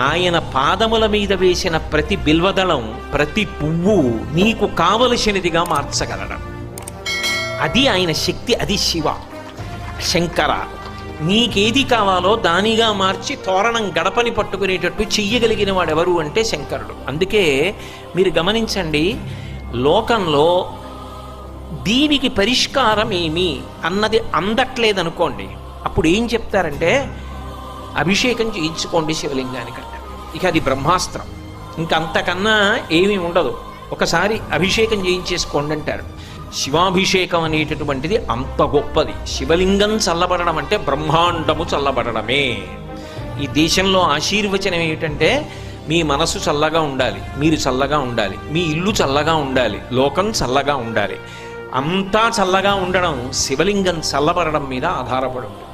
ఆయన పాదముల మీద వేసిన ప్రతి బిల్వదళం, ప్రతి పువ్వు నీకు కావలసినదిగా మార్చగలడం. అది ఆయన శక్తి, అది శివ. శంకర నీకేది కావాలో దానిగా మార్చి తోరణం గడపని పట్టుకునేటట్టు చెయ్యగలిగిన వాడెవరు అంటే శంకరుడు. అందుకే మీరు గమనించండి, లోకంలో దీనికి పరిష్కారం ఏమి అన్నది అందట్లేదనుకోండి, అప్పుడు ఏం చెప్తారంటే అభిషేకం చేయించుకోండి శివలింగానికి అంటారు. ఇక అది బ్రహ్మాస్త్రం, ఇంకంతకన్నా ఏమీ ఉండదు. ఒకసారి అభిషేకం చేయించేసుకోండి అంటారు. శివాభిషేకం అనేటటువంటిది అంత గొప్పది. శివలింగం చల్లబడడం అంటే బ్రహ్మాండము చల్లబడడమే. ఈ దేశంలో ఆశీర్వచనం ఏమిటంటే మీ మనసు చల్లగా ఉండాలి, మీరు చల్లగా ఉండాలి, మీ ఇల్లు చల్లగా ఉండాలి, లోకం చల్లగా ఉండాలి. అంతా చల్లగా ఉండడం శివలింగం చల్లబడడం మీద ఆధారపడి ఉంటుంది.